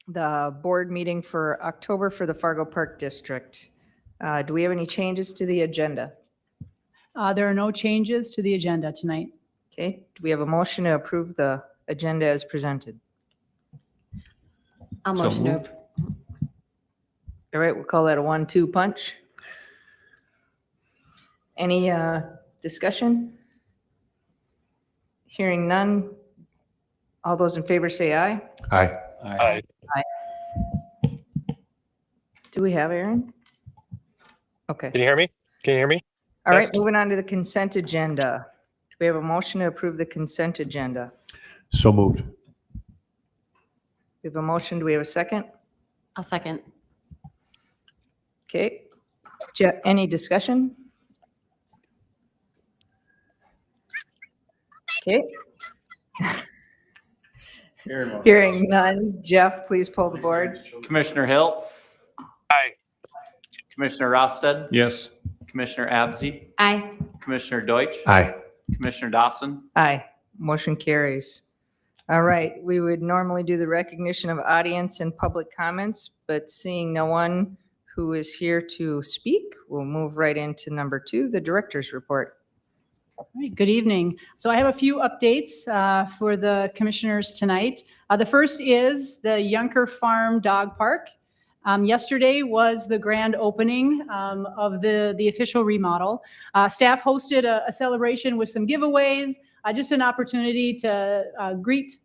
the board meeting for October for the Fargo Park District. Do we have any changes to the agenda? There are no changes to the agenda tonight. Okay, do we have a motion to approve the agenda as presented? I'll So motion to moved. All right, we'll call that a 1-2 punch. Any discussion? Hearing none. All those in favor say aye. Aye. Aye. Do we have Aaron? Okay. Can you hear me? Can you hear me? All right, Yes. moving on to the consent agenda. Do we have a motion to approve the consent agenda? So moved. We have a motion. Do we have a second? I'll second. Okay. Any discussion? Okay. Hearing none. Jeff, please pull the board. Commissioner Hill, Aye. Commissioner Rosted, Yes. Commissioner Absey, Aye. Commissioner Deutsch, Aye. Commissioner Dawson. Aye. Motion carries. All right, we would normally do the recognition of audience and public comments, but seeing no one who is here to speak, we'll move right into number 2, the director's report. All right, good evening. So I have a few updates for the commissioners tonight. The first is the Yunker Farm Dog Park. Yesterday was the grand opening of the official remodel. Staff hosted a celebration with some giveaways, just an opportunity to greet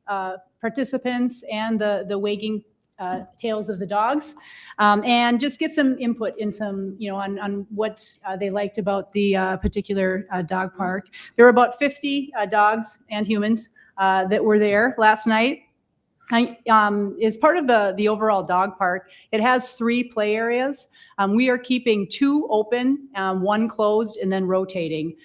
participants and the wagging tails of the dogs, and just get some input in some, on what they liked about the particular dog park. There were about 50 dogs and humans that were there last night. As part of the overall dog park, it has 3 play areas. We are keeping 2 open, 1 closed, and then rotating,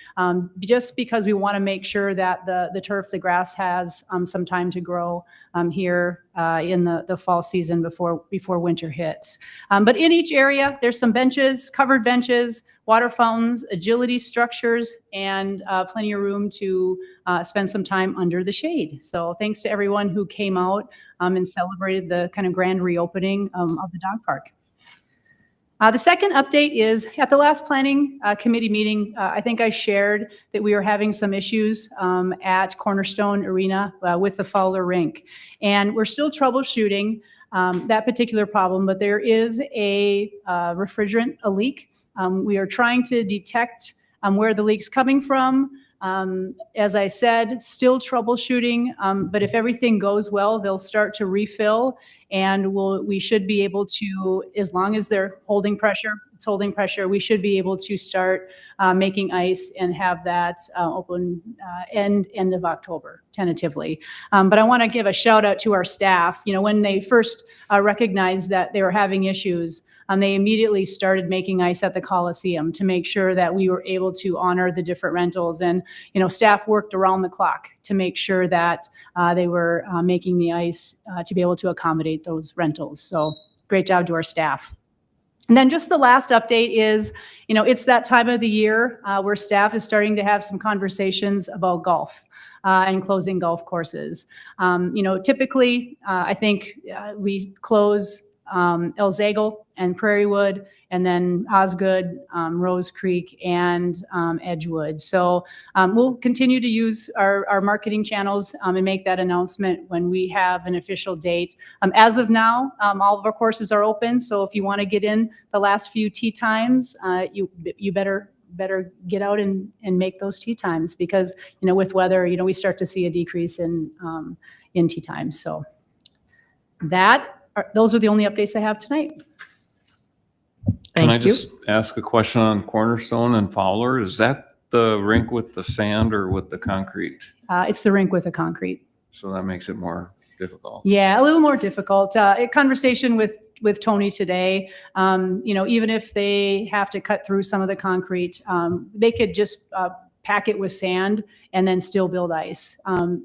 just because we want to make sure that the turf, the grass has some time to grow here in the fall season before winter hits. But in each area, there's some benches, covered benches, water fountains, agility structures, and plenty of room to spend some time under the shade. So thanks to everyone who came out and celebrated the kind of grand reopening of the dog park. The second update is at the last planning committee meeting, I think I shared that we were having some issues at Cornerstone Arena with the Fowler rink. And we're still troubleshooting that particular problem, but there is a refrigerant, a leak. We are trying to detect where the leak's coming from. As I said, still troubleshooting, but if everything goes well, they'll start to refill, and we should be able to, as long as they're holding pressure, we should be able to start making ice and have that open end of October, tentatively. But I want to give a shout out to our staff. When they first recognized that they were having issues, they immediately started making ice at the Coliseum to make sure that we were able to honor the different rentals. And, staff worked around the clock to make sure that they were making the ice to be able to accommodate those rentals. So great job to our staff. And then just the last update is, it's that time of the year where staff is starting to have some conversations about golf and closing golf courses. Typically, I think we close El Zagel and Prairiewood, and then Osgood, Rose Creek, and Edgewood. So we'll continue to use our marketing channels and make that announcement when we have an official date. As of now, all of our courses are open, so if you want to get in the last few tee times, you better get out and make those tee times, because with weather, we start to see a decrease in tee times. So those are the only updates I have tonight. Can I Thank you. just ask a question on Cornerstone and Fowler? Is that the rink with the sand or with the concrete? It's the rink with the concrete. So that makes it more difficult. Yeah, a little more difficult. A conversation with Tony today, even if they have to cut through some of the concrete, they could just pack it with sand and then still build ice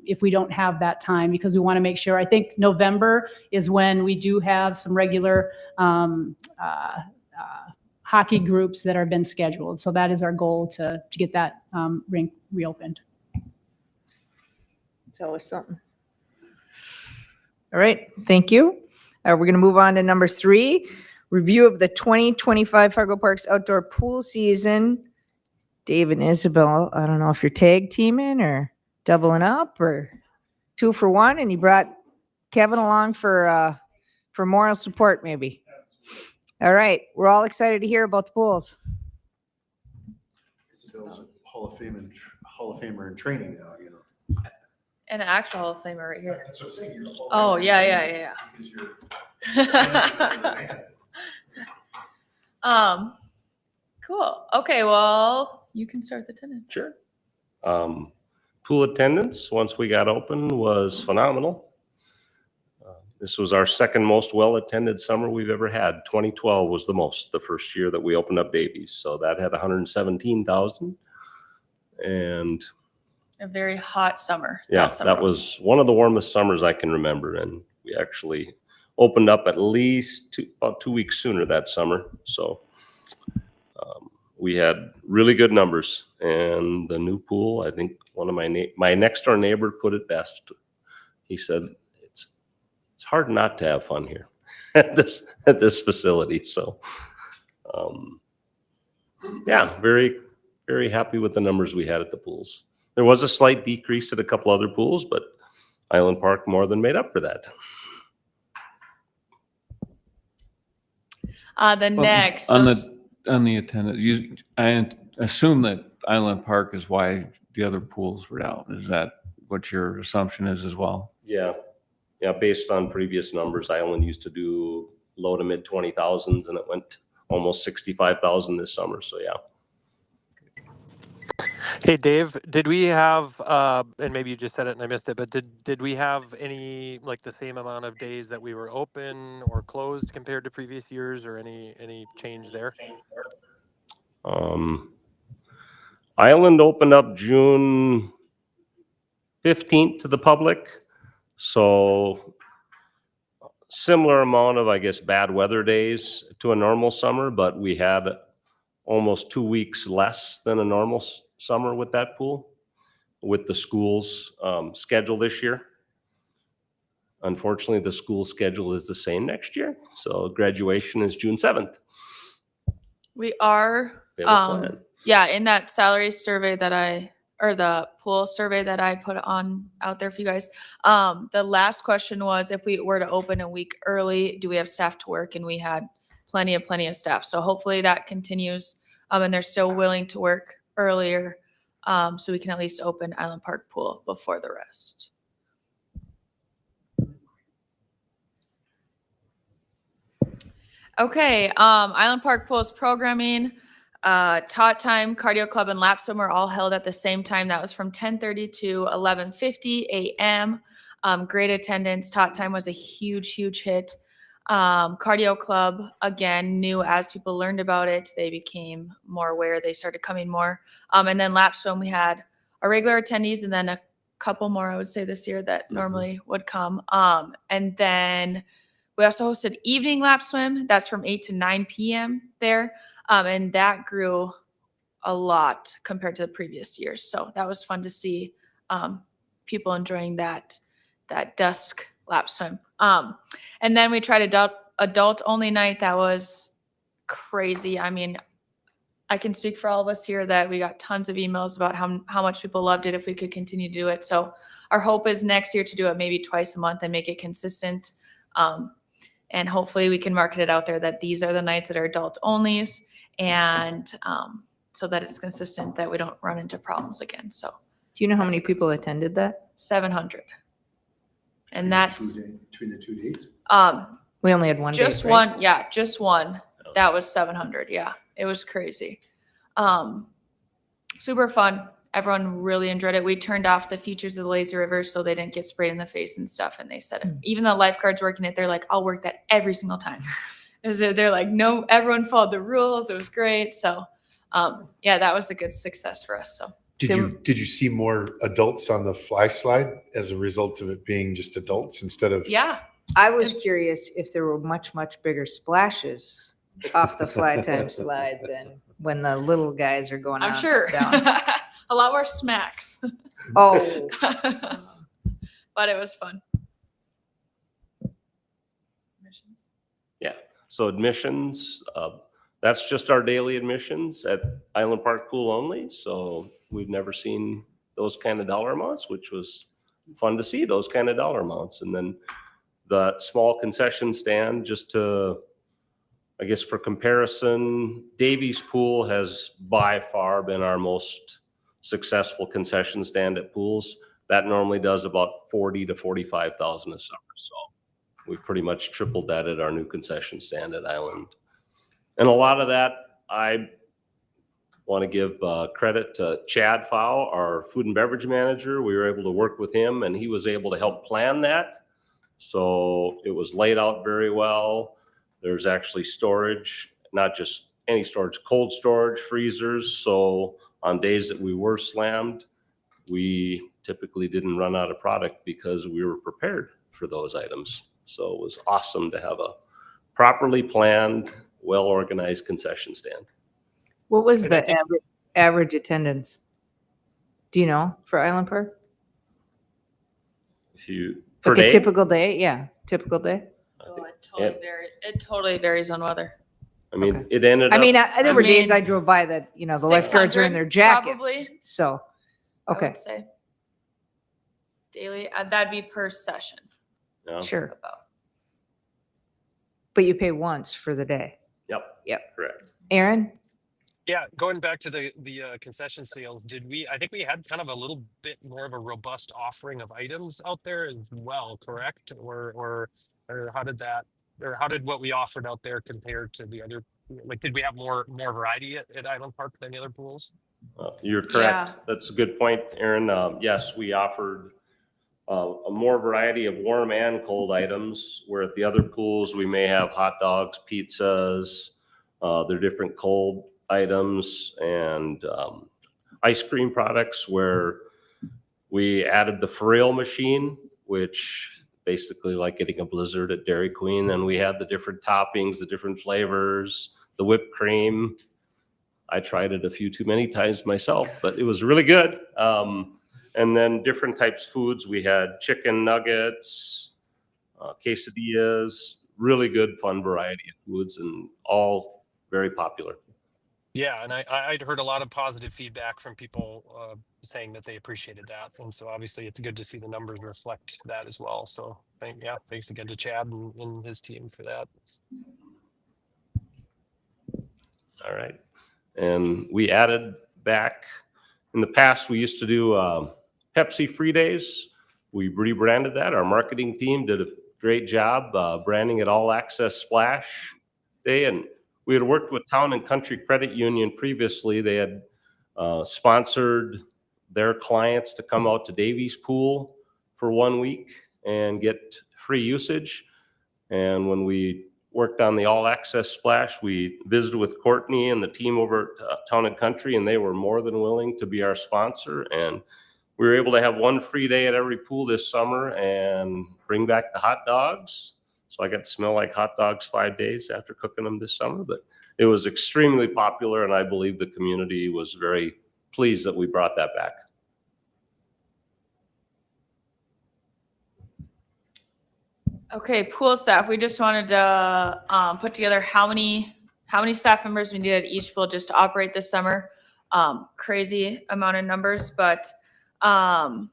if we don't have that time, because we want to make sure. I think November is when we do have some regular hockey groups that have been scheduled. So that is our goal, to get that rink reopened. Tell us something. All right, thank you. We're going to move on to number 3, review of the 2025 Fargo Parks outdoor pool season. Dave and Isabel, I don't know if you're tag teaming or doubling up or 2 for 1, and you brought Kevin along for moral support maybe. All right, we're all excited to hear about the pools. Isabel's a Hall of Famer in training now, you know. An actual Hall of Famer right here. That's what I'm saying. You're a Hall Oh, of Famer yeah. because you're Cool. Okay, well, you can start the attendance. Sure. Pool attendance, once we got open, was phenomenal. This was our second most well-attended summer we've ever had. 2012 was the first year that we opened up Davies. So that had 117,000. And A very hot summer. yeah, summer that was one of the warmest summers I can remember. And we actually opened up at least about 2 weeks sooner that summer. So we had really good numbers. And the new pool, I think one of my next door neighbor put it best. He said, it's hard not to have fun here at this facility. So yeah, very, very happy with the numbers we had at the pools. There was a slight decrease at a couple other pools, but Island Park more than made up for that. Next. On the attendance, I assume that Island Park is why the other pools were out. Is that what your assumption is as well? Yeah. Yeah, based on previous numbers, Island used to do low to mid 20,000s, and it went almost 65,000 this summer. So yeah. Hey, Dave, did we have, and maybe you just said it and I missed it, but did we have any, like the same amount of days that we were open or closed compared to previous years, or any change there? Island opened up June 15th to the public. So similar amount of, I guess, bad weather days to a normal summer, but we had almost 2 weeks less than a normal summer with that pool, with the school's schedule this year. Unfortunately, the school schedule is the same next year. So graduation is June 7th. We are, We have a plan. yeah, in that salary survey or the pool survey that I put on out there for you guys. The last question was, if we were to open a week early, do we have staff to work? And we had plenty of staff. So hopefully that continues. And they're still willing to work earlier. So we can at least open Island Park Pool before the rest. Okay, Island Park Pool's programming. Tot time, cardio club, and lap swim were all held at the same time. That was from 10:30 to 11:50 a.m. Great attendance. Tot time was a huge hit. Cardio club, again, new as people learned about it. They became more aware. They started coming more. And then lap swim, we had our regular attendees and then a couple more, I would say, this year that normally would come. And then we also hosted evening lap swim. That's from 8 to 9 p.m. there. And that grew a lot compared to the previous years. So that was fun to see people enjoying that dusk lap swim. And then we tried adult only night. That was crazy. I mean, I can speak for all of us here that we got tons of emails about how much people loved it if we could continue to do it. So our hope is next year to do it maybe twice a month and make it consistent. And hopefully we can market it out there that these are the nights that are adult onlys, and so that it's consistent, that we don't run into problems again. So Do you know how many people attended that? 700. And that's between the 2 dates. We only had one date, just right? one. Yeah, just one. That was 700. Yeah, it was crazy. Super fun. Everyone really enjoyed it. We turned off the features of the lazy river so they didn't get sprayed in the face and stuff. And they said, even the lifeguards working it, they're like, I'll work that every single time. They're like, no, everyone followed the rules. It was great. So yeah, that was a good success for us. So Did you see more adults on the fly slide as a result of it being just adults instead of? yeah, I was curious if there were much bigger splashes off the fly time slide than when the little guys are going I'm on sure. down. A lot more smacks. Oh, But it was fun. So admissions, that's just our daily admissions at Island Park Pool only. So we've never seen those kind of dollar amounts, which was fun to see those kind of dollar amounts. And then the small concession stand, just to, I guess for comparison, Davies Pool has by far been our most successful concession stand at pools. That normally does about 40 to 45,000 a summer. So we pretty much tripled that at our new concession stand at Island. And a lot of that, I want to give credit to Chad Fow, our food and beverage manager. We were able to work with him and he was able to help plan that. So it was laid out very well. There's actually storage, not just any storage, cold storage, freezers. So on days that we were slammed, we typically didn't run out of product because we were prepared for those items. So it was awesome to have a properly planned, well-organized concession stand. What was And I the think- average attendance? Do you know, for Island Park? If you, per Like a day, typical day? Yeah, typical day. I Oh, think- it totally varies on weather. I mean, Okay. it ended I up. mean, there were days mean, I drove by that, the lifeguards are in their 600 jackets. probably. So, I okay, would say. Daily, that'd be per session Yeah. sure. about. But you pay once for the day. Yep, correct. Aaron? Yeah, going back to the concession sales, I think we had kind of a little bit more of a robust offering of items out there as well, correct? Or how did what we offered out there compare to the other, like, did we have more variety at Island Park than the other pools? You're correct. Yeah. That's a good point, Aaron. Yes, we offered a more variety of warm and cold items, where at the other pools, we may have hot dogs, pizzas, they're different cold items, and ice cream products, where we added the Frail machine, which basically like getting a Blizzard at Dairy Queen, and we had the different toppings, the different flavors, the whipped cream. I tried it a few too many times myself, but it was really good. And then different types of foods. We had chicken nuggets, quesadillas, really good, fun variety of foods, and all very popular. Yeah, and I'd heard a lot of positive feedback from people saying that they appreciated that, and so obviously it's good to see the numbers reflect that as well. So thanks again to Chad and his team for that. All right. And we added back, in the past, we used to do Pepsi free days. We rebranded that. Our marketing team did a great job branding it All Access Splash Day. And we had worked with Town and Country Credit Union previously. They had sponsored their clients to come out to Davies Pool for 1 week and get free usage. And when we worked on the All Access Splash, we visited with Courtney and the team over at Town and Country, and they were more than willing to be our sponsor. And we were able to have one free day at every pool this summer and bring back the hot dogs. So I got to smell like hot dogs 5 days after cooking them this summer. But it was extremely popular, and I believe the community was very pleased that we brought that back. Okay, pool staff, we just wanted to put together how many staff members we needed at each pool just to operate this summer. Crazy amount of numbers, but yeah,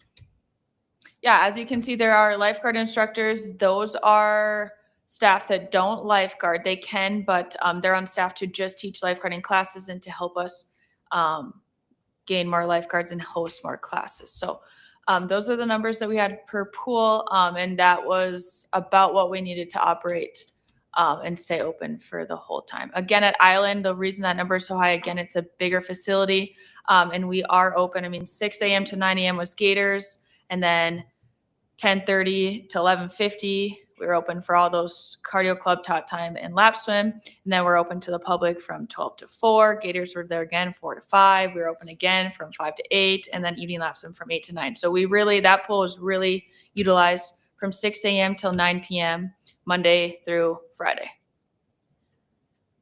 as you can see, there are lifeguard instructors. Those are staff that don't lifeguard. They can, but they're on staff to just teach lifeguarding classes and to help us gain more lifeguards and host more classes. So those are the numbers that we had per pool, and that was about what we needed to operate and stay open for the whole time. Again, at Island, the reason that number is so high, again, it's a bigger facility, and we are open. I mean, 6 a.m. to 9 a.m. was Gators, and then 10:30 to 11:50, we were open for all those cardio club, tot time, and lap swim. And then we're open to the public from 12 to 4. Gators were there again, 4 to 5. We were open again from 5 to 8, and then evening lap swim from 8 to 9. So that pool was really utilized from 6 a.m. till 9 p.m. Monday through Friday.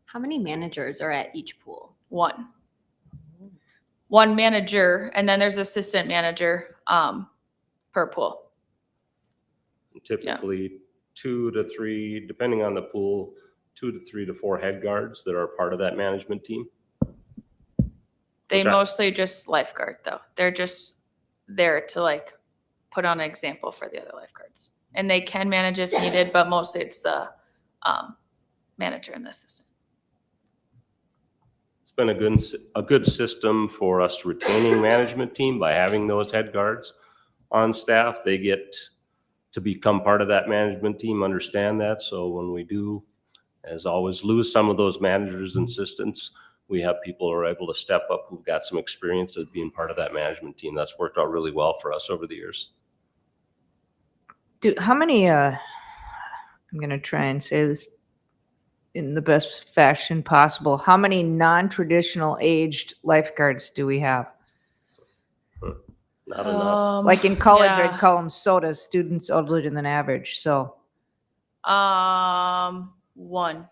How many managers are at each pool? One manager, and then there's assistant manager per pool. Typically 2 to 3, depending on the pool, 2 to 3 to 4 head guards that are part of that management team. They Which I- mostly just lifeguard though. They're just there to like put on an example for the other lifeguards. And they can manage if needed, but mostly it's the manager and the assistant. It's been a good system for us retaining management team by having those head guards on staff. They get to become part of that management team, understand that. So when we do, as always, lose some of those managers and assistants, we have people who are able to step up who've got some experience of being part of that management team. That's worked out really well for us over the years. How many, I'm going to try and say this in the best fashion possible. How many non-traditional aged lifeguards do we have? Not enough. Like in college, yeah. I'd call them sodas, students older than average. So One.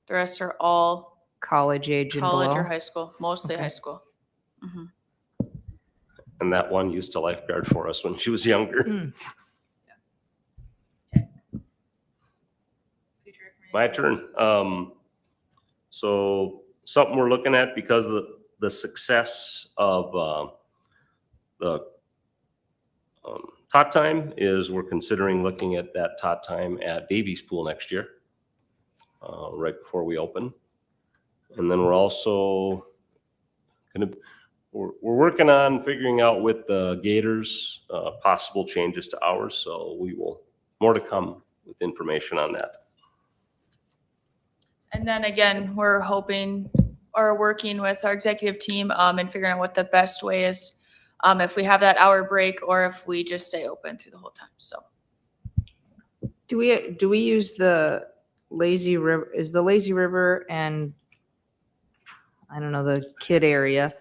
The rest are all college age and college below. or high school, mostly Okay. high school. Mhm. And that one used to lifeguard for us when she was younger. Hmm. My turn. So something we're looking at because of the success of the tot time is we're considering looking at that tot time at Davies Pool next year, right before we open. And then we're also we're working on figuring out with the Gators possible changes to hours. So we will more to come with information on that. And then again, we're hoping or working with our executive team and figuring out what the best way is if we have that hour break or if we just stay open through the whole time. So Do we use the lazy river? Is the lazy river and I don't know, the kid area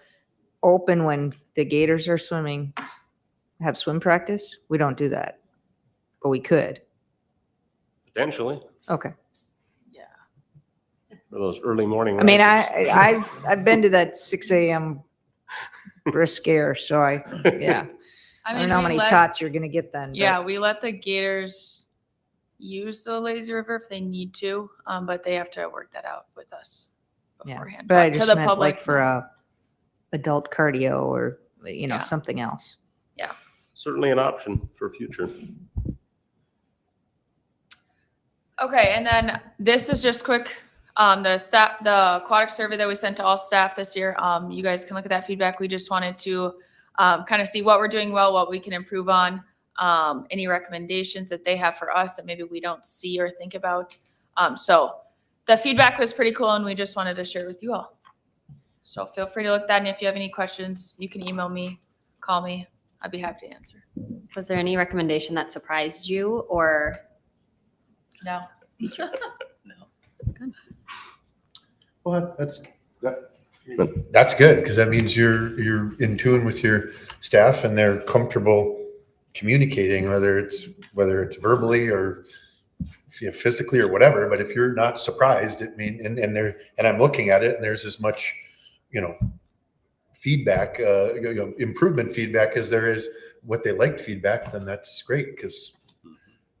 open when the Gators are swimming? Have swim practice? We don't do that, but we could. Potentially Okay. for those early morning. I mean, rises. I've been to that 6 a.m. brisk air, so yeah. I don't know how many tots you're gonna get then. but- Yeah, we let the Gators use the lazy river if they need to, but they have to work that out with us Yeah, beforehand. but I to just the meant public, like for no. a adult cardio or Yeah. something else. Certainly an option for future. Okay, and then this is just quick. The aquatic survey that we sent to all staff this year. You guys can look at that feedback. We just wanted to kind of see what we're doing well, what we can improve on, any recommendations that they have for us that maybe we don't see or think about. So the feedback was pretty cool, and we just wanted to share it with you all. So feel free to look at that, and if you have any questions, you can email me, call me. I'd be happy to answer. Was there any recommendation that surprised you or? No. Well, that's good because that means you're in tune with your staff and they're comfortable communicating, whether it's verbally or physically or whatever. But if you're not surprised, and I'm looking at it and there's as much, feedback, improvement feedback as there is what they liked feedback, then that's great because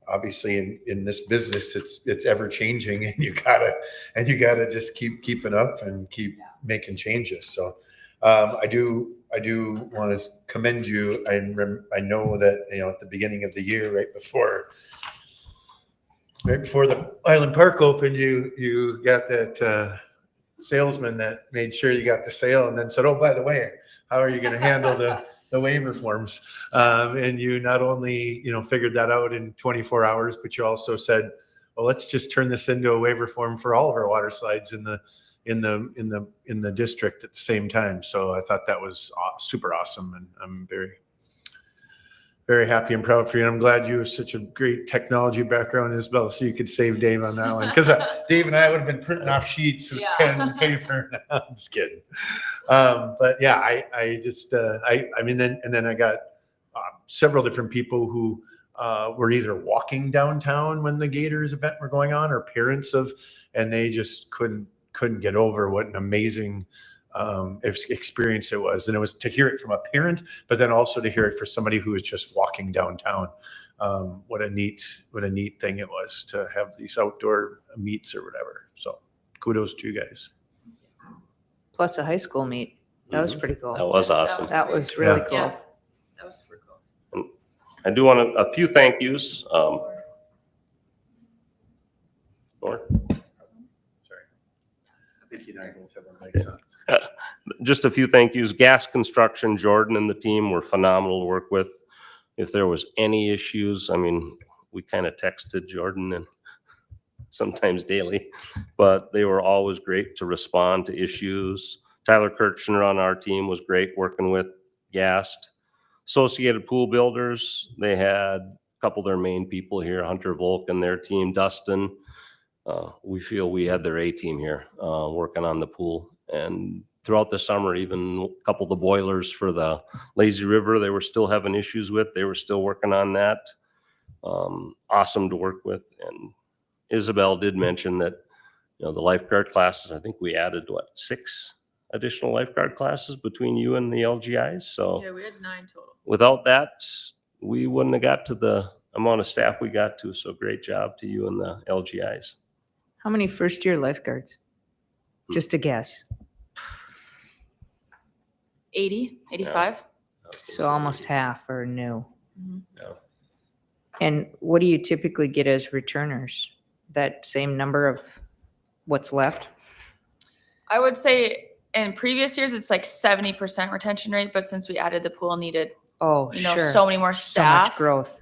obviously in this business it's ever changing and you gotta just keep keeping up and keep making changes. So I do want to commend you. I know that at the beginning of the year, right before the Island Park opened, you got that salesman that made sure you got the sale and then said, oh, by the way, how are you going to handle the waiver forms? And you not only, figured that out in 24 hours, but you also said, well, let's just turn this into a waiver form for all of our water slides in the district at the same time. So I thought that was super awesome. And I'm very, very happy and proud for you. And I'm glad you have such a great technology background, Isabel, so you could save Dave on that one. Because Dave and I would have been printing off sheets with pen and paper. I'm just kidding. But yeah, then I got several different people who were either walking downtown when the Gators event were going on or parents and they just couldn't get over what an amazing experience it was. And it was to hear it from a parent, but then also to hear it for somebody who was just walking downtown. What a neat thing it was to have these outdoor meets or whatever. So kudos to you guys. Plus a high school meet. That was pretty That cool. was awesome. That was really Yeah. cool. Yeah, that was super cool. I do want a few thank yous. Or just a few thank yous. Gas Construction, Jordan and the team were phenomenal to work with. If there was any issues, I mean, we kind of texted Jordan and sometimes daily, but they were always great to respond to issues. Tyler Kirchner on our team was great working with Gast. Associated Pool Builders, they had a couple of their main people here, Hunter Volk and their team, Dustin. We feel we had their A team here working on the pool. And throughout the summer, even a couple of the boilers for the Lazy River, they were still having issues with. They were still working on that. Awesome to work with. And Isabel did mention that, the lifeguard classes, I think we added, 6 additional lifeguard classes between you and the LGIs. So Yeah, we had 9 total. without that, we wouldn't have got to the amount of staff we got to. So great job to you and the LGIs. How many first-year lifeguards? Just a guess. 80, 85. So almost half are new. Mhm. Yeah. And what do you typically get as returners? That same number of what's left? I would say in previous years, it's like 70% retention rate, but since we added the pool needed, Oh, sure. so many more So much staff, growth.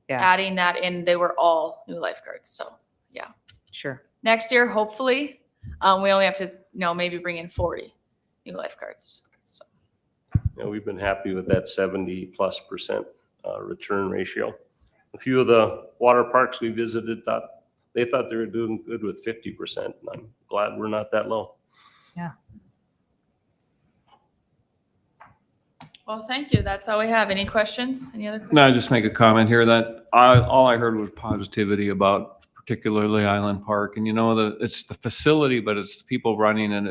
Yeah, adding that in, they were all new lifeguards. So sure. next year, hopefully, we only have to, maybe bring in 40 new lifeguards. So We've been happy with that 70+% return ratio. A few of the water parks we visited thought they were doing good with 50%. And I'm glad we're not that low. well, thank you. That's all we have. Any questions? Any other questions? No, I just make a comment here that all I heard was positivity about particularly Island Park. And it's the facility, but it's the people running. And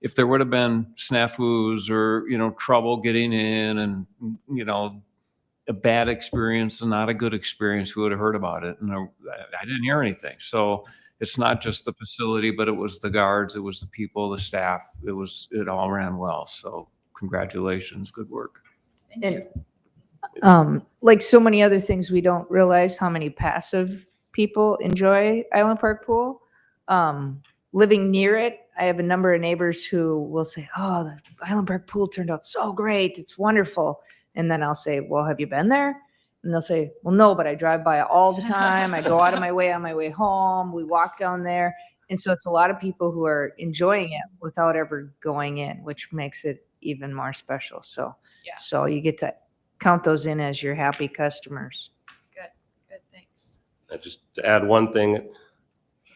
if there would have been snafus or, trouble getting in and, a bad experience and not a good experience, we would have heard about it. And I didn't hear anything. So it's not just the facility, but it was the guards, it was the people, the staff. It all ran well. So congratulations, good work. Thank you. Like so many other things, we don't realize how many passive people enjoy Island Park Pool. Living near it, I have a number of neighbors who will say, "Oh, the Island Park Pool turned out so great. It's wonderful." And then I'll say, "Well, have you been there?" And they'll say, "Well, no, but I drive by it all the time. I go out of my way on my way home. We walk down there." And so it's a lot of people who are enjoying it without ever going in, which makes it even more special. So, Yeah. so you get to count those in as your happy customers. Good, thanks. Just to add one thing,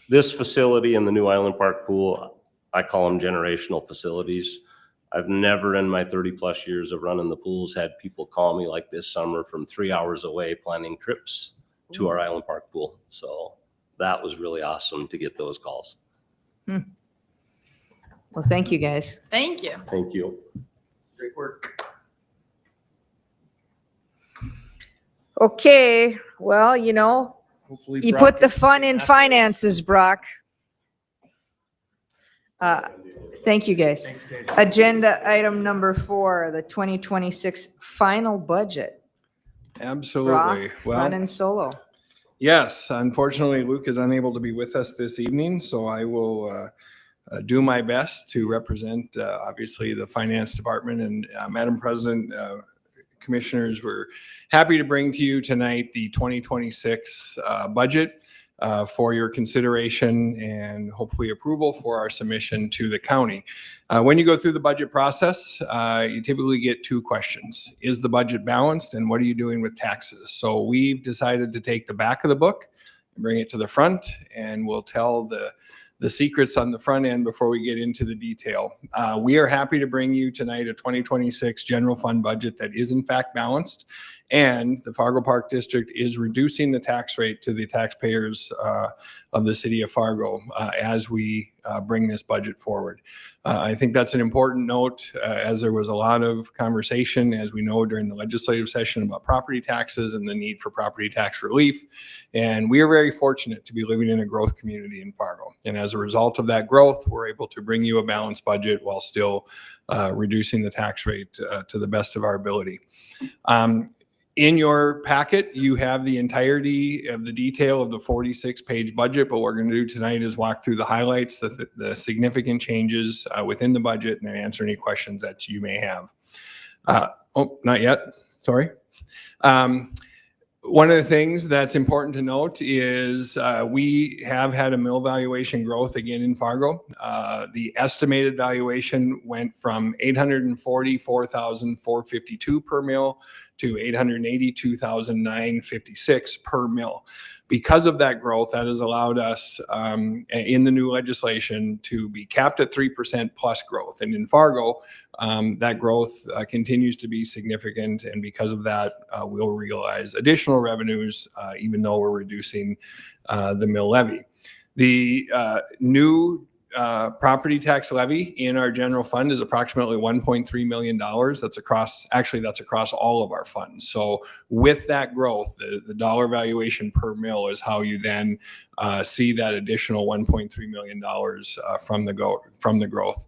this facility and the new Island Park Pool, I call them generational facilities. I've never in my 30+ years of running the pools had people call me like this summer from 3 hours away planning trips to our Island Park Pool. So that was really awesome to get those calls. Well, thank you guys. Thank you. Thank you. Great work. Okay, well, Hopefully you Brock put the gets fun say in afterwards. finances, Brock. Thank you, guys. Thanks, guys. Agenda item number 4, the 2026 final budget. Absolutely. Well, Running solo. yes, unfortunately, Luke is unable to be with us this evening, so I will do my best to represent, obviously, the finance department. And Madam President, Commissioners, we're happy to bring to you tonight the 2026 budget for your consideration and hopefully approval for our submission to the county. When you go through the budget process, you typically get 2 questions. Is the budget balanced, and what are you doing with taxes? So we've decided to take the back of the book and bring it to the front, and we'll tell the secrets on the front end before we get into the detail. We are happy to bring you tonight a 2026 general fund budget that is in fact balanced. And the Fargo Park District is reducing the tax rate to the taxpayers of the city of Fargo as we bring this budget forward. I think that's an important note, as there was a lot of conversation, as we know, during the legislative session about property taxes and the need for property tax relief. And we are very fortunate to be living in a growth community in Fargo. And as a result of that growth, we're able to bring you a balanced budget while still reducing the tax rate to the best of our ability. In your packet, you have the entirety of the detail of the 46-page budget, but what we're going to do tonight is walk through the highlights, the significant changes within the budget, and then answer any questions that you may have. Oh, not yet. Sorry. One of the things that's important to note is we have had a mill valuation growth again in Fargo. The estimated valuation went from $844,452 per mill to $882,956 per mill. Because of that growth, that has allowed us in the new legislation to be capped at 3% plus growth. And in Fargo, that growth continues to be significant. And because of that, we'll realize additional revenues, even though we're reducing the mill levy. The new property tax levy in our general fund is approximately $1.3 million. That's across all of our funds. So with that growth, the dollar valuation per mill is how you then see that additional $1.3 million from the growth.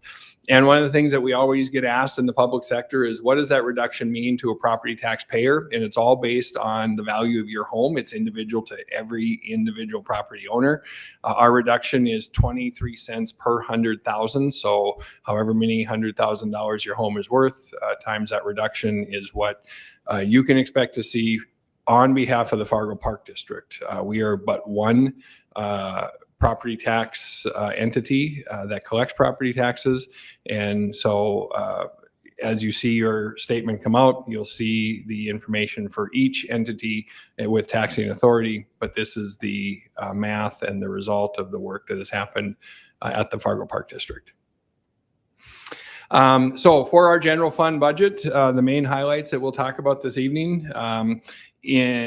And one of the things that we always get asked in the public sector is, what does that reduction mean to a property taxpayer? And it's all based on the value of your home. It's individual to every individual property owner. Our reduction is 23 cents per 100,000. So however many $100,000 your home is worth, times that reduction is what you can expect to see on behalf of the Fargo Park District. We are but one property tax entity that collects property taxes. And so as you see your statement come out, you'll see the information for each entity with taxing authority, but this is the math and the result of the work that has happened at the Fargo Park District. So for our general fund budget, the main highlights that we'll talk about this evening,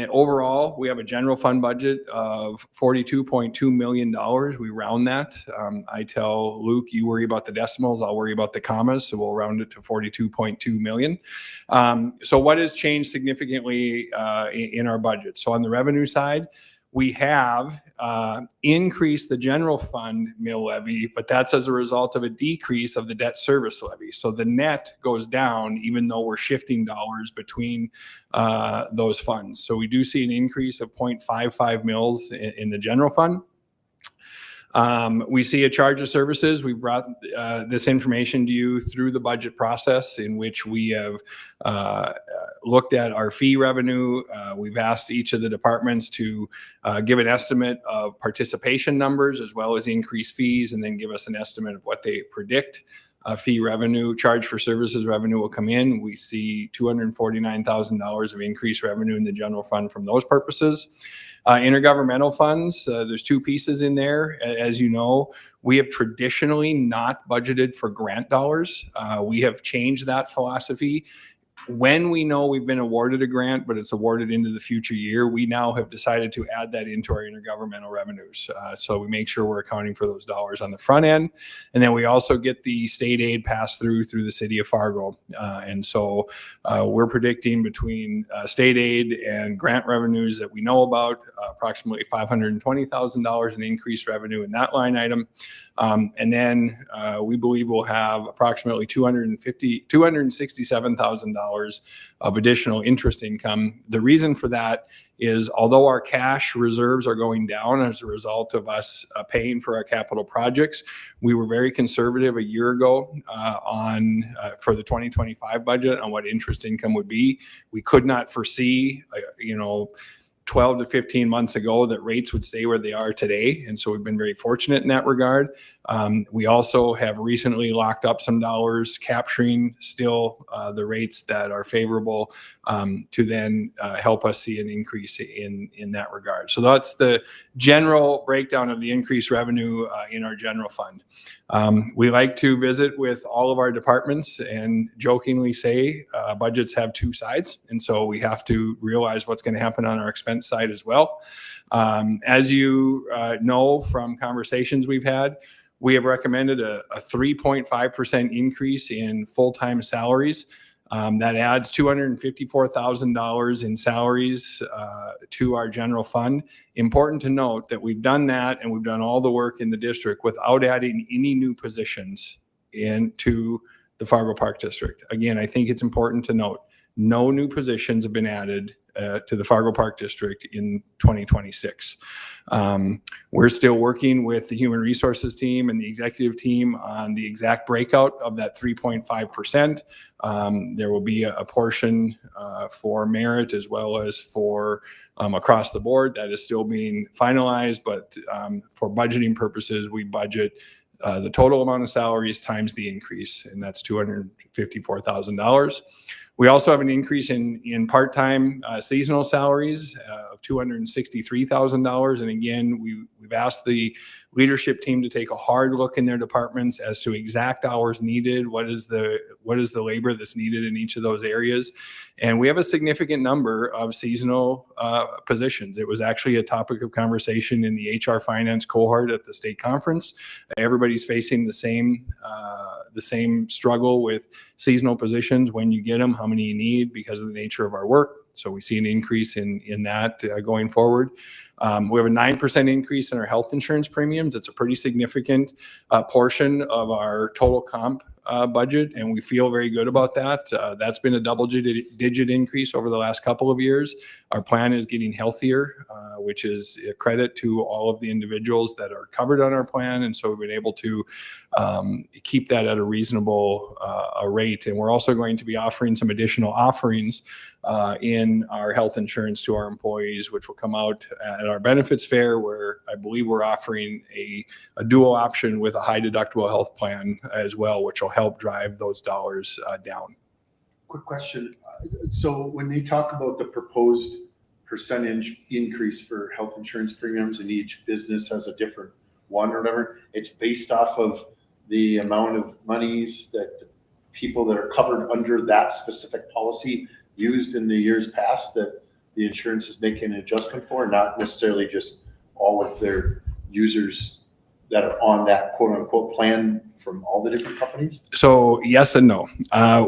overall, we have a general fund budget of $42.2 million. We round that. I tell Luke, you worry about the decimals, I'll worry about the commas, so we'll round it to 42.2 million. So what has changed significantly in our budget? So on the revenue side, we have increased the general fund mill levy, but that's as a result of a decrease of the debt service levy. So the net goes down even though we're shifting dollars between those funds. So we do see an increase of 0.55 mils in the general fund. We see a charge of services. We brought this information to you through the budget process, in which we have looked at our fee revenue. We've asked each of the departments to give an estimate of participation numbers as well as increased fees, and then give us an estimate of what they predict fee revenue, charge for services revenue will come in. We see $249,000 of increased revenue in the general fund from those purposes. Intergovernmental funds, there's two pieces in there. As you know, we have traditionally not budgeted for grant dollars. We have changed that philosophy. When we know we've been awarded a grant, but it's awarded into the future year, we now have decided to add that into our intergovernmental revenues. So we make sure we're accounting for those dollars on the front end. And then we also get the state aid passed through the city of Fargo. And so we're predicting between state aid and grant revenues that we know about, approximately $520,000 in increased revenue in that line item. And then we believe we'll have approximately $267,000 of additional interest income. The reason for that is, although our cash reserves are going down as a result of us paying for our capital projects, we were very conservative a year ago for the 2025 budget on what interest income would be. We could not foresee, 12 to 15 months ago that rates would stay where they are today. And so we've been very fortunate in that regard. We also have recently locked up some dollars, capturing still the rates that are favorable to then help us see an increase in that regard. So that's the general breakdown of the increased revenue in our general fund. We like to visit with all of our departments and jokingly say budgets have two sides. And so we have to realize what's going to happen on our expense side as well. As you know from conversations we've had, we have recommended a 3.5% increase in full-time salaries. That adds $254,000 in salaries to our general fund. Important to note that we've done that and we've done all the work in the district without adding any new positions into the Fargo Park District. Again, I think it's important to note no new positions have been added to the Fargo Park District in 2026. We're still working with the Human Resources team and the executive team on the exact breakout of that 3.5%. There will be a portion for merit as well as for across the board that is still being finalized, but for budgeting purposes, we budget the total amount of salaries times the increase, and that's $254,000. We also have an increase in part-time seasonal salaries of $263,000. And again, we've asked the leadership team to take a hard look in their departments as to exact hours needed, what is the labor that's needed in each of those areas. And we have a significant number of seasonal positions. It was actually a topic of conversation in the HR finance cohort at the state conference. Everybody's facing the same struggle with seasonal positions. When you get them, how many you need because of the nature of our work. So we see an increase in that going forward. We have a 9% increase in our health insurance premiums. It's a pretty significant portion of our total comp budget, and we feel very good about that. That's been a double-digit increase over the last couple of years. Our plan is getting healthier, which is a credit to all of the individuals that are covered on our plan, and so we've been able to keep that at a reasonable rate. And we're also going to be offering some additional offerings in our health insurance to our employees, which will come out at our benefits fair, where I believe we're offering a dual option with a high deductible health plan as well, which will help drive those dollars down. Quick question. So when they talk about the proposed percentage increase for health insurance premiums and each business has a different one or whatever, it's based off of the amount of monies that people that are covered under that specific policy used in the years past that the insurance is making an adjustment for, not necessarily just all of their users that are on that quote unquote plan from all the different companies? So yes and no.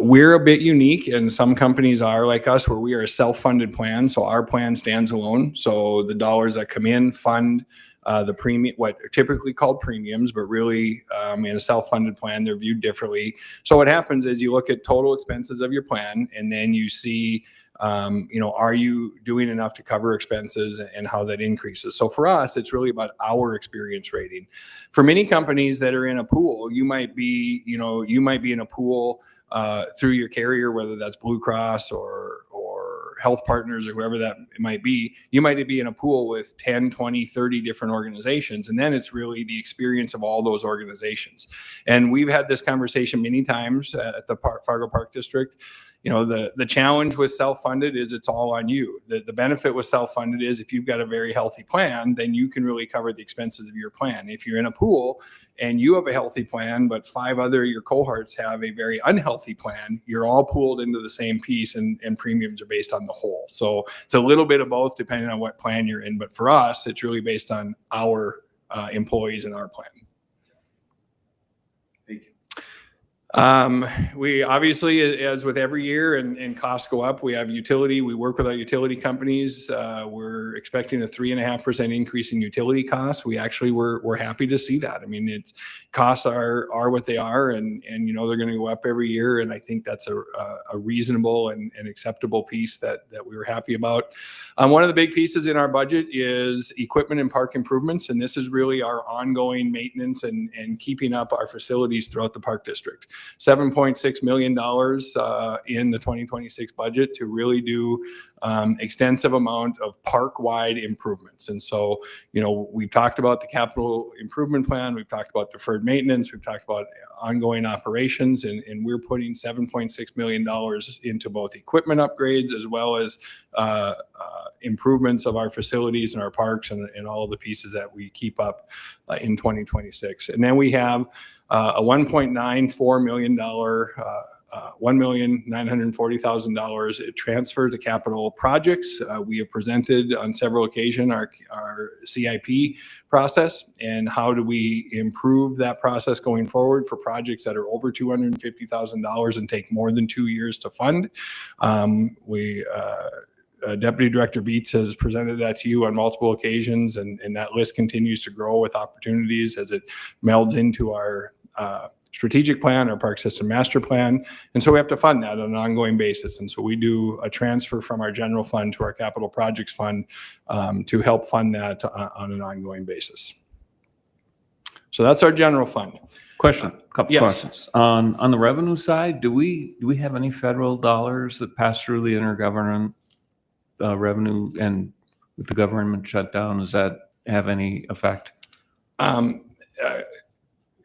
We're a bit unique, and some companies are like us where we are a self-funded plan. So our plan stands alone. So the dollars that come in fund the premium, what are typically called premiums, but really in a self-funded plan, they're viewed differently. So what happens is you look at total expenses of your plan, and then you see, are you doing enough to cover expenses and how that increases. So for us, it's really about our experience rating. For many companies that are in a pool, you might be in a pool through your carrier, whether that's Blue Cross or Health Partners or whoever that might be. You might be in a pool with 10, 20, 30 different organizations. And then it's really the experience of all those organizations. And we've had this conversation many times at the Fargo Park District. The challenge with self-funded is it's all on you. The benefit with self-funded is if you've got a very healthy plan, then you can really cover the expenses of your plan. If you're in a pool and you have a healthy plan, but 5 other your cohorts have a very unhealthy plan, you're all pooled into the same piece, and premiums are based on the whole. So it's a little bit of both depending on what plan you're in. But for us, it's really based on our employees and our plan. We obviously, as with every year and costs go up, we have utility. We work with our utility companies. We're expecting a 3.5% increase in utility costs. We actually we're happy to see that. I mean, costs are what they are, and they're going to go up every year. And I think that's a reasonable and acceptable piece that we were happy about. One of the big pieces in our budget is equipment and park improvements, and this is really our ongoing maintenance and keeping up our facilities throughout the park district. $7.6 million in the 2026 budget to really do extensive amount of park-wide improvements. And so, we've talked about the capital improvement plan, we've talked about deferred maintenance, we've talked about ongoing operations, and we're putting $7.6 million into both equipment upgrades as well as improvements of our facilities and our parks and all of the pieces that we keep up in 2026. And then we have a $1.94 million, $1,940,000 transfer to capital projects. We have presented on several occasions our CIP process and how do we improve that process going forward for projects that are over $250,000 and take more than 2 years to fund. Deputy Director Beats has presented that to you on multiple occasions, and that list continues to grow with opportunities as it melds into our strategic plan, our park system master plan. And so we have to fund that on an ongoing basis. And so we do a transfer from our general fund to our capital projects fund to help fund that on an ongoing basis. So that's our general fund. Question, couple Yes. questions. On the revenue side, do we have any federal dollars that pass through the intergovernment revenue, and with the government shutdown, does that have any effect?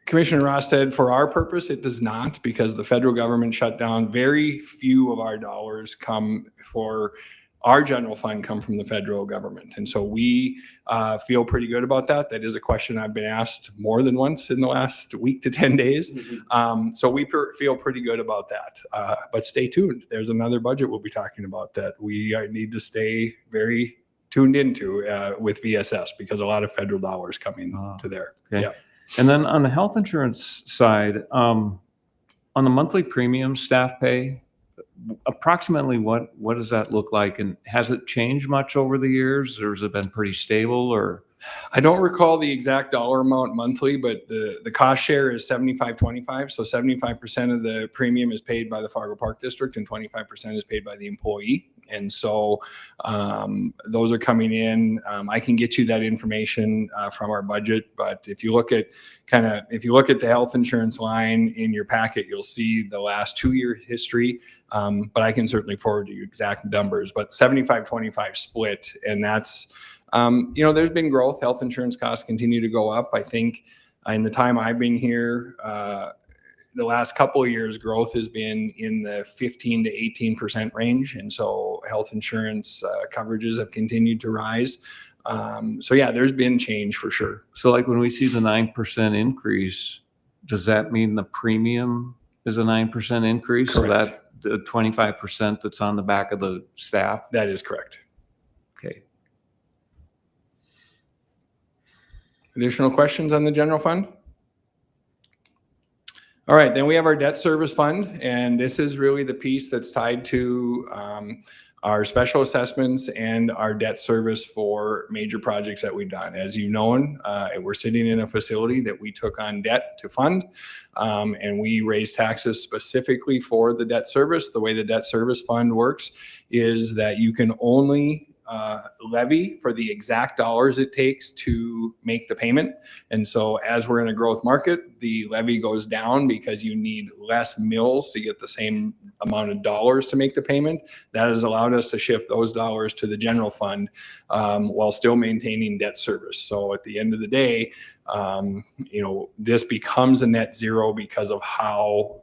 Commissioner Rosted, for our purpose, it does not, because the federal government shut down. Very few of our dollars come for our general fund come from the federal government. And so we feel pretty good about that. That is a question I've been asked more than once in the last week to 10 days. So we feel pretty good about that. But stay tuned. There's another budget we'll be talking about that we need to stay very tuned into with VSS, because a lot of federal dollars coming to there. Okay. Yeah. And then on the health insurance side, on the monthly premium staff pay, approximately what does that look like? And has it changed much over the years, or has it been pretty stable? Or I don't recall the exact dollar amount monthly, but the cost share is 75-25. So 75% of the premium is paid by the Fargo Park District and 25% is paid by the employee. And so those are coming in. I can get you that information from our budget, but if you look at the health insurance line in your packet, you'll see the last 2-year history. But I can certainly forward you exact numbers, but 75-25 split. And that's, there's been growth. Health insurance costs continue to go up. I think in the time I've been here, the last couple of years, growth has been in the 15 to 18% range. And so health insurance coverages have continued to rise. So yeah, there's been change for sure. so like when we see the 9% increase, does that mean the premium is a 9% increase? Correct. So that the 25% that's on the back of the staff? That is correct. Okay. Additional questions on the general fund? All right, then we have our debt service fund, and this is really the piece that's tied to our special assessments and our debt service for major projects that we've done. As you know, we're sitting in a facility that we took on debt to fund, and we raise taxes specifically for the debt service. The way the debt service fund works is that you can only levy for the exact dollars it takes to make the payment. And so as we're in a growth market, the levy goes down because you need less mills to get the same amount of dollars to make the payment. That has allowed us to shift those dollars to the general fund while still maintaining debt service. So at the end of the day, this becomes a net zero because of how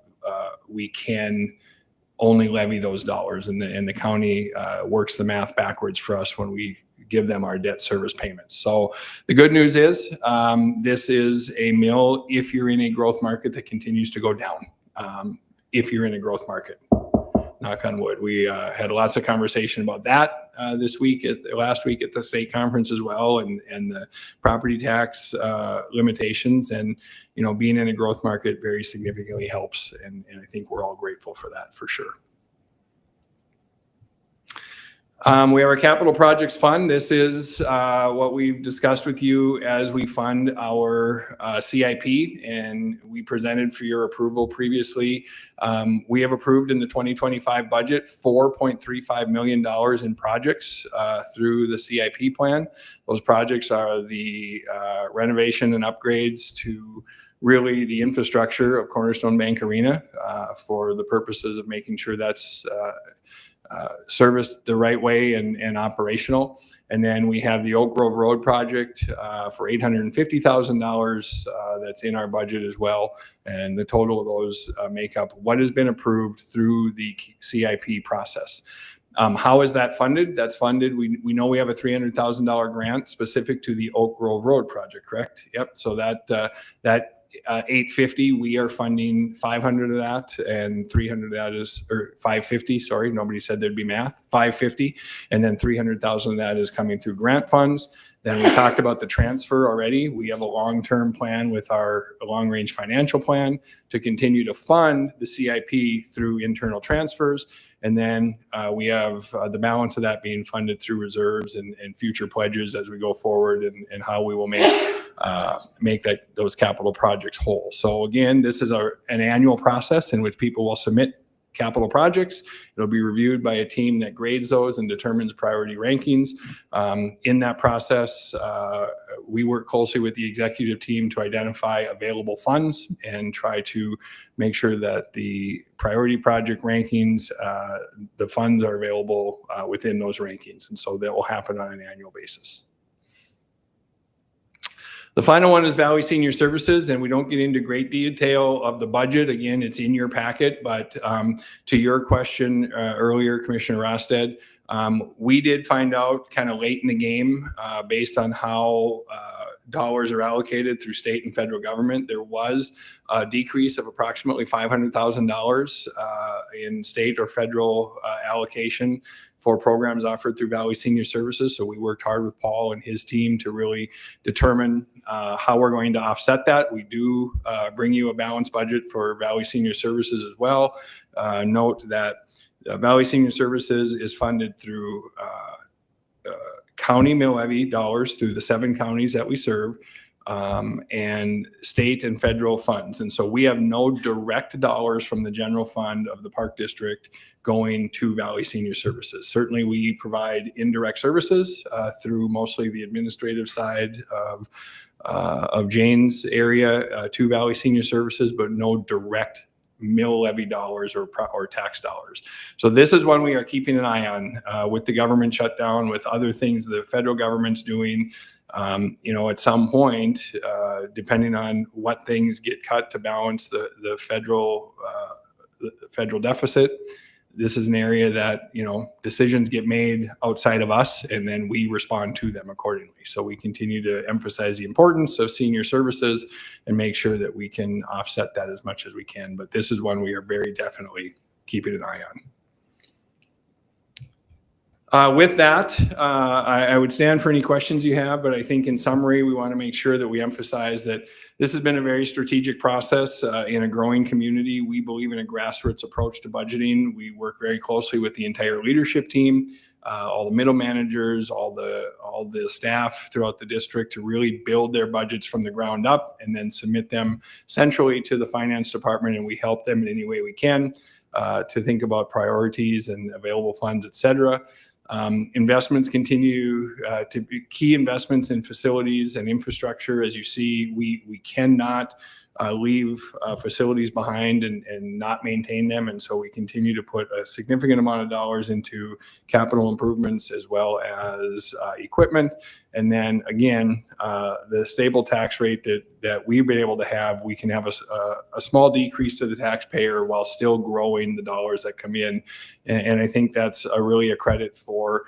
we can only levy those dollars, and the county works the math backwards for us when we give them our debt service payments. So the good news is this is a mill if you're in a growth market that continues to go down. If you're in a growth market, knock on wood. We had lots of conversation about that last week at the state conference as well, and the property tax limitations, and being in a growth market very significantly helps, and I think we're all grateful for that for sure. We have our capital projects fund. This is what we've discussed with you as we fund our CIP, and we presented for your approval previously. We have approved in the 2025 budget $4.35 million in projects through the CIP plan. Those projects are the renovation and upgrades to really the infrastructure of Cornerstone Bank Arena for the purposes of making sure that's serviced the right way and operational. And then we have the Oak Grove Road project for $850,000 that's in our budget as well. And the total of those make up what has been approved through the CIP process. How is that funded? That's funded. We know we have a $300,000 grant specific to the Oak Grove Road project, correct? Yep. So that 850, we are funding 500 of that, and 300 of that is, or 550, sorry, nobody said there'd be math, 550, and then 300,000 of that is coming through grant funds. Then we talked about the transfer already. We have a long-term plan with our long-range financial plan to continue to fund the CIP through internal transfers. And then we have the balance of that being funded through reserves and future pledges as we go forward, and how we will make those capital projects whole. So again, this is an annual process in which people will submit capital projects. It'll be reviewed by a team that grades those and determines priority rankings. In that process, we work closely with the executive team to identify available funds and try to make sure that the priority project rankings, the funds are available within those rankings. And so that will happen on an annual basis. The final one is Valley Senior Services, and we don't get into great detail of the budget. Again, it's in your packet, but to your question earlier, Commissioner Rosted, we did find out kind of late in the game, based on how dollars are allocated through state and federal government. There was a decrease of approximately $500,000 in state or federal allocation for programs offered through Valley Senior Services. So we worked hard with Paul and his team to really determine how we're going to offset that. We do bring you a balanced budget for Valley Senior Services as well. Note that Valley Senior Services is funded through county mill levy dollars through the 7 counties that we serve, and state and federal funds. And so we have no direct dollars from the general fund of the Park District going to Valley Senior Services. Certainly we provide indirect services through mostly the administrative side of Jane's area to Valley Senior Services, but no direct mill levy dollars or tax dollars. So this is one we are keeping an eye on with the government shutdown, with other things the federal government's doing. At some point, depending on what things get cut to balance the federal deficit, this is an area that, decisions get made outside of us, and then we respond to them accordingly. So we continue to emphasize the importance of senior services and make sure that we can offset that as much as we can. But this is one we are very definitely keeping an eye on. With that, I would stand for any questions you have, but I think in summary, we want to make sure that we emphasize that this has been a very strategic process in a growing community. We believe in a grassroots approach to budgeting. We work very closely with the entire leadership team, all the middle managers, all the staff throughout the district to really build their budgets from the ground up and then submit them centrally to the finance department. And we help them in any way we can to think about priorities and available funds, et cetera. Investments continue to be key investments in facilities and infrastructure. As you see, we cannot leave facilities behind and not maintain them. And so we continue to put a significant amount of dollars into capital improvements as well as equipment. And then again, the stable tax rate that we've been able to have, we can have a small decrease to the taxpayer while still growing the dollars that come in. And I think that's really a credit for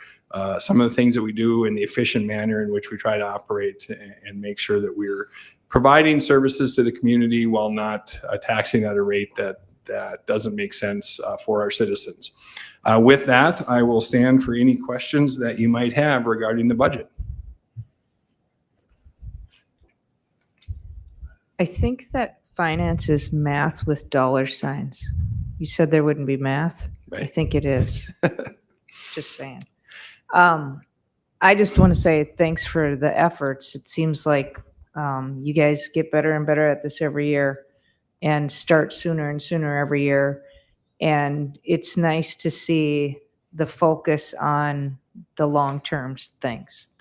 some of the things that we do in the efficient manner in which we try to operate and make sure that we're providing services to the community while not taxing at a rate that doesn't make sense for our citizens. With that, I will stand for any questions that you might have regarding the budget. I think that finance is math with dollar signs. You said there wouldn't be math. Right. I think it is. Just saying. I just want to say thanks for the efforts. It seems like you guys get better and better at this every year and start sooner and sooner every year. And it's nice to see the focus on the long-term things,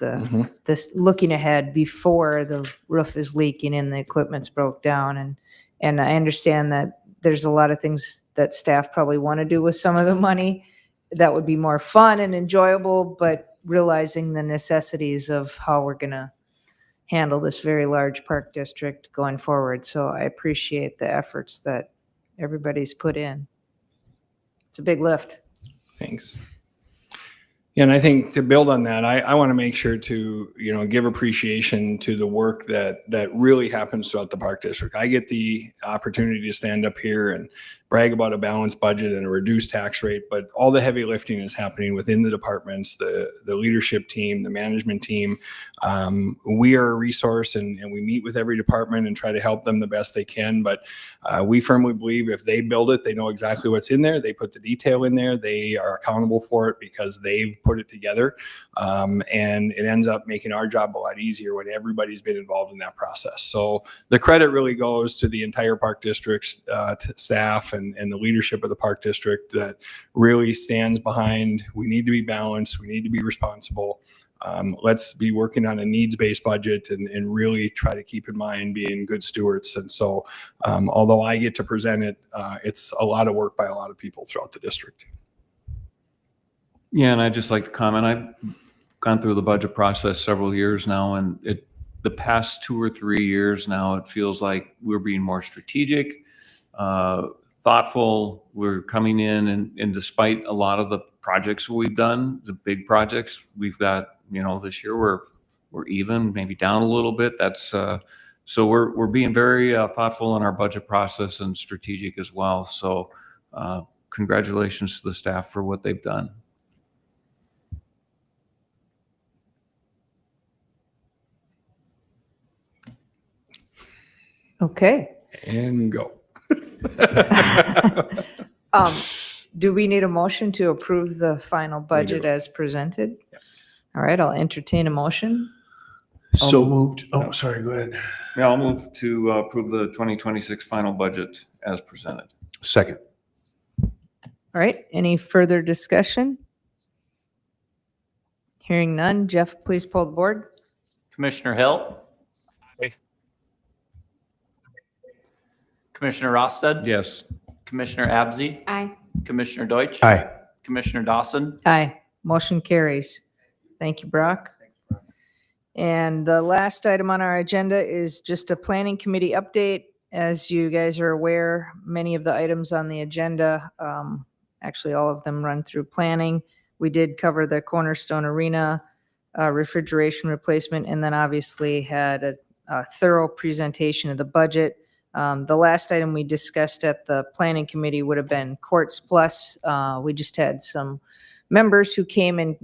this looking ahead before the roof is leaking and the equipment's broke down. And I understand that there's a lot of things that staff probably want to do with some of the money that would be more fun and enjoyable, but realizing the necessities of how we're going to handle this very large park district going forward. So I appreciate the efforts that everybody's put in. It's a big lift. Thanks. And I think to build on that, I want to make sure to, give appreciation to the work that really happens throughout the Park District. I get the opportunity to stand up here and brag about a balanced budget and a reduced tax rate, but all the heavy lifting is happening within the departments, the leadership team, the management team. We are a resource and we meet with every department and try to help them the best they can. But we firmly believe if they build it, they know exactly what's in there. They put the detail in there. They are accountable for it because they've put it together. And it ends up making our job a lot easier when everybody's been involved in that process. So the credit really goes to the entire Park District's staff and the leadership of the Park District that really stands behind, we need to be balanced, we need to be responsible. Let's be working on a needs-based budget and really try to keep in mind being good stewards. And so although I get to present it, it's a lot of work by a lot of people throughout the district. Yeah, and I'd just like to comment, I've gone through the budget process several years now, and the past 2 or 3 years now, it feels like we're being more strategic, thoughtful. We're coming in and despite a lot of the projects we've done, the big projects we've got, this year we're even, maybe down a little bit. That's so we're being very thoughtful in our budget process and strategic as well. So congratulations to the staff for what they've done. Okay. And go. Do we need a motion to approve the final budget do. as presented? All right, I'll entertain a motion. So moved. Oh, sorry, go ahead. Yeah, I'll move to approve the 2026 final budget as presented. Second. All right, any further discussion? Hearing none. Jeff, please pull the board. Commissioner Hill. Aye. Commissioner Rosted. Yes. Commissioner Abzi. Aye. Commissioner Deutsch. Aye. Commissioner Dawson. Aye, motion carries. Thank you, Brock. And the last item on our agenda is just a planning committee update. As you guys are aware, many of the items on the agenda, actually all of them run through planning. We did cover the Cornerstone Arena refrigeration replacement, and then obviously had a thorough presentation of the budget. The last item we discussed at the planning committee would have been Courts Plus. We just had some members who came and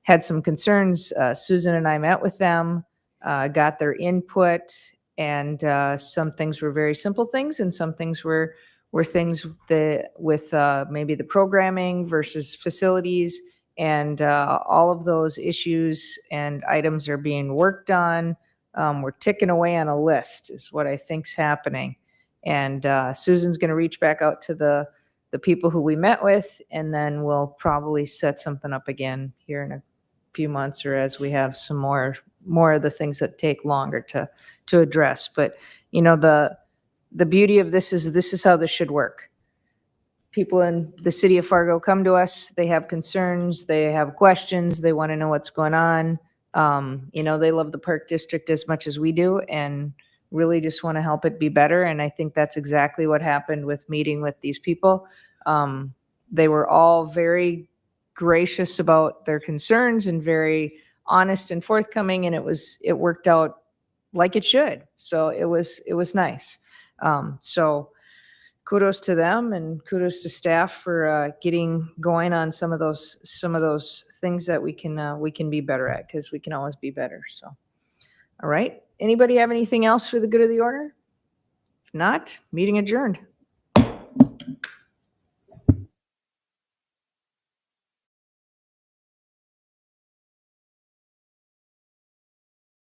had some concerns. Susan and I met with them, got their input, and some things were very simple things, and some things were things that with maybe the programming versus facilities, and all of those issues and items are being worked on. We're ticking away on a list is what I think's happening. And Susan's going to reach back out to the people who we met with, and then we'll probably set something up again here in a few months, or as we have some more of the things that take longer to address. But the beauty of this is how this should work. People in the city of Fargo come to us, they have concerns, they have questions, they want to know what's going on. They love the Park District as much as we do and really just want to help it be better. And I think that's exactly what happened with meeting with these people. They were all very gracious about their concerns and very honest and forthcoming, and it worked out like it should. So it was nice. So kudos to them and kudos to staff for getting going on some of those things that we can be better at, because we can always be better. So, all right. Anybody have anything else for the good of the order? If not, meeting adjourned.